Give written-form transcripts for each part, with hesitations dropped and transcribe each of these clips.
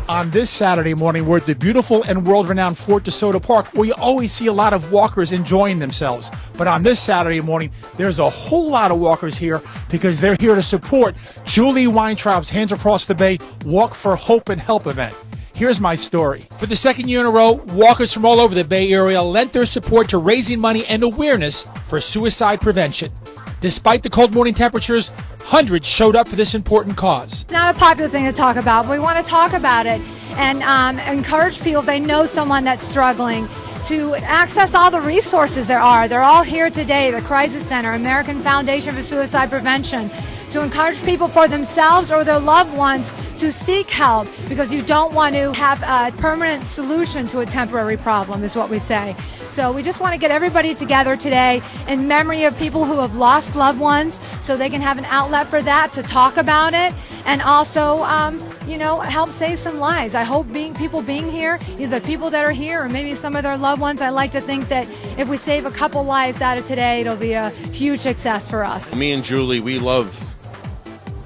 On this Saturday morning, we're at the beautiful and world-renowned Fort DeSoto Park, where you always see a lot of walkers enjoying themselves. But on this Saturday morning, there's a whole lot of walkers here because they're here to support Julie Weintraub's Hands Across the Bay Walk for Hope and Help event. Here's my story. For the second year in a row, walkers from all over the Bay Area lent their support to raising money and awareness for suicide prevention. Despite the cold morning temperatures, hundreds showed up for this important cause. It's not a popular thing to talk about, but we want to talk about it and encourage people, if they know someone that's struggling, to access all the resources there are. They're all here today, the Crisis Center, American Foundation for Suicide Prevention, to encourage people for themselves or their loved ones to seek help, because you don't want to have a permanent solution to a temporary problem, is what we say. So we just want to get everybody together today in memory of people who have lost loved ones, so they can have an outlet for that, to talk about it, and also help save some lives. I hope people being here, either the people that are here or maybe some of their loved ones, I like to think that if we save a couple lives out of today, it'll be a huge success for us. Me and Julie, we love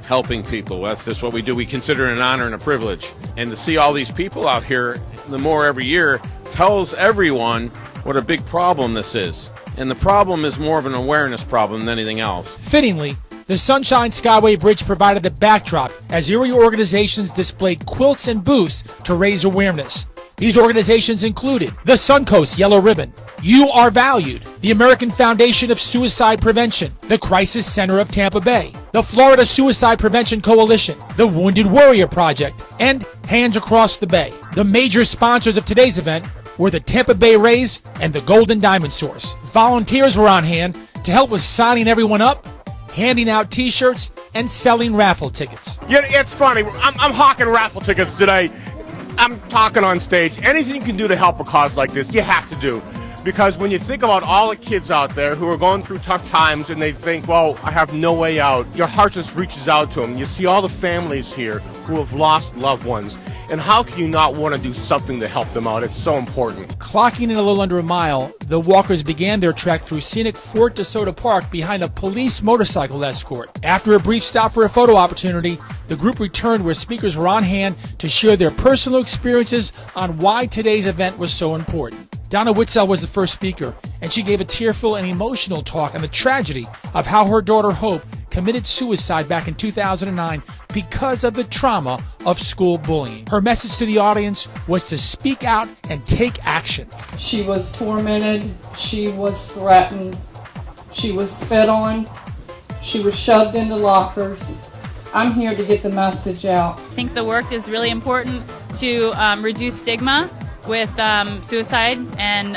helping people. That's just what we do. We consider it an honor and a privilege. And to see all these people out here, the more every year, tells everyone what a big problem this is. And the problem is more of an awareness problem than anything else. Fittingly, the Sunshine Skyway Bridge provided the backdrop as area organizations displayed quilts and booths to raise awareness. These organizations included the Suncoast Yellow Ribbon, You Are Valued, the American Foundation of Suicide Prevention, the Crisis Center of Tampa Bay, the Florida Suicide Prevention Coalition, the Wounded Warrior Project, and Hands Across the Bay. The major sponsors of today's event were the Tampa Bay Rays and the Golden Diamond Source. Volunteers were on hand to help with signing everyone up, handing out T-shirts, and selling raffle tickets. Yeah, it's funny. I'm hawking raffle tickets today. I'm talking on stage. Anything you can do to help a cause like this, you have to do. Because when you think about all the kids out there who are going through tough times and they think, well, I have no way out, your heart just reaches out to them. You see all the families here who have lost loved ones. And how can you not want to do something to help them out? It's so important. Clocking in a little under a mile, the walkers began their trek through scenic Fort DeSoto Park behind a police motorcycle escort. After a brief stop for a photo opportunity, the group returned where speakers were on hand to share their personal experiences on why today's event was so important. Donna Witzel was the first speaker, and she gave a tearful and emotional talk on the tragedy of how her daughter Hope committed suicide back in 2009 because of the trauma of school bullying. Her message to the audience was to speak out and take action. She was tormented, she was threatened, she was spit on, she was shoved into lockers. I'm here to get the message out. I think the work is really important to reduce stigma with suicide and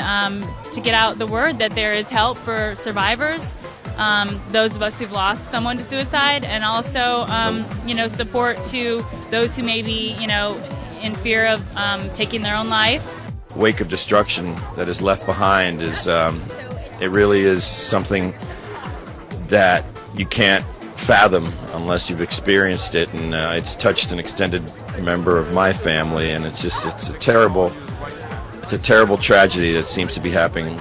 to get out the word that there is help for survivors, those of us who've lost someone to suicide, and also support to those who may be in fear of taking their own life. Wake of destruction that is left behind is it really is something that you can't fathom unless you've experienced it, and it's touched an extended member of my family, and it's a terrible tragedy that seems to be happening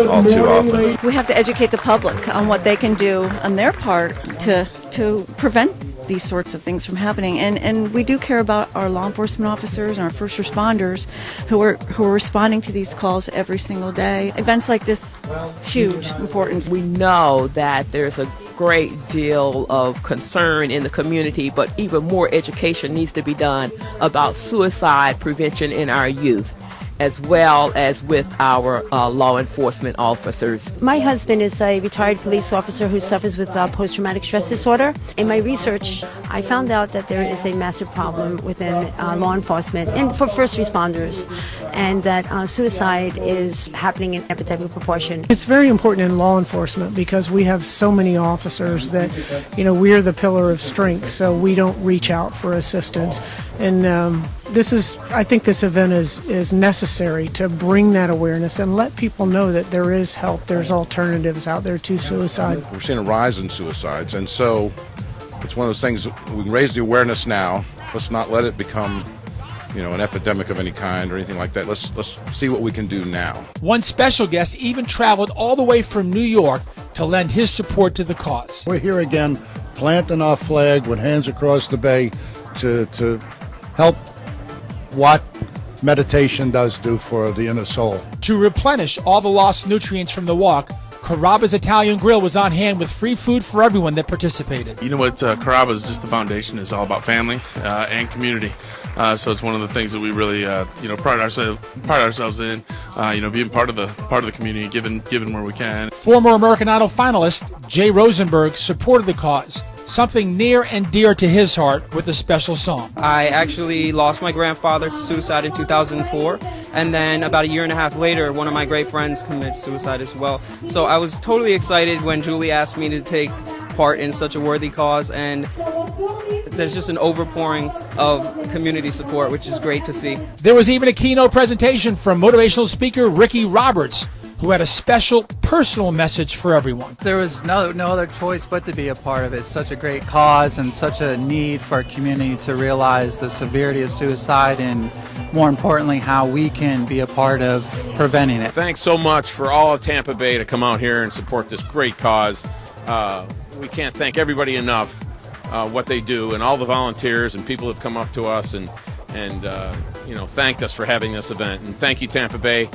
all too often. We have to educate the public on what they can do on their part to prevent these sorts of things from happening, and we do care about our law enforcement officers and our first responders who are responding to these calls every single day. Events like this, huge importance. We know that there's a great deal of concern in the community, but even more education needs to be done about suicide prevention in our youth, as well as with our law enforcement officers. My husband is a retired police officer who suffers with post-traumatic stress disorder. In my research, I found out that there is a massive problem within law enforcement and for first responders, and that suicide is happening in epidemic proportion. It's very important in law enforcement because we have so many officers that, we're the pillar of strength, so we don't reach out for assistance. And I think this event is necessary to bring that awareness and let people know that there is help, there's alternatives out there to suicide. We're seeing a rise in suicides, and so it's one of those things, we can raise the awareness now. Let's not let it become an epidemic of any kind or anything like that. Let's see what we can do now. One special guest even traveled all the way from New York to lend his support to the cause. We're here again planting our flag with Hands Across the Bay to help what meditation does do for the inner soul. To replenish all the lost nutrients from the walk, Caraba's Italian Grill was on hand with free food for everyone that participated. You know what, Caraba is just the foundation. It's all about family and community. So it's one of the things that we really, pride ourselves in. Being part of the community, giving where we can. Former American Idol finalist Jay Rosenberg supported the cause, something near and dear to his heart, with a special song. I actually lost my grandfather to suicide in 2004, and then about a year and a half later, one of my great friends committed suicide as well. So I was totally excited when Julie asked me to take part in such a worthy cause, and there's just an overpouring of community support, which is great to see. There was even a keynote presentation from motivational speaker Ricky Roberts, who had a special personal message for everyone. There was no other choice but to be a part of it. It's such a great cause and such a need for our community to realize the severity of suicide and, more importantly, how we can be a part of preventing it. Thanks so much for all of Tampa Bay to come out here and support this great cause. We can't thank everybody enough what they do, and all the volunteers and people have come up to us and thanked us for having this event. And thank you, Tampa Bay.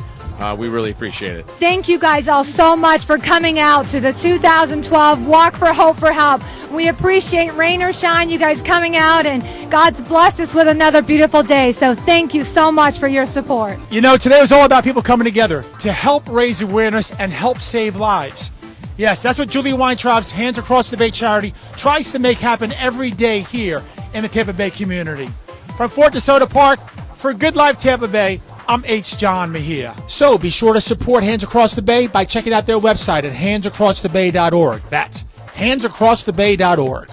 We really appreciate it. Thank you guys all so much for coming out to the 2012 Walk for Hope for Help. We appreciate rain or shine, you guys coming out, and God's blessed us with another beautiful day. So thank you so much for your support. You know, today was all about people coming together to help raise awareness and help save lives. Yes, that's what Julie Weintraub's Hands Across the Bay charity tries to make happen every day here in the Tampa Bay community. From Fort DeSoto Park, for Good Life Tampa Bay, I'm H. John Mejia. So be sure to support Hands Across the Bay by checking out their website at handsacrossthebay.org. That's handsacrossthebay.org.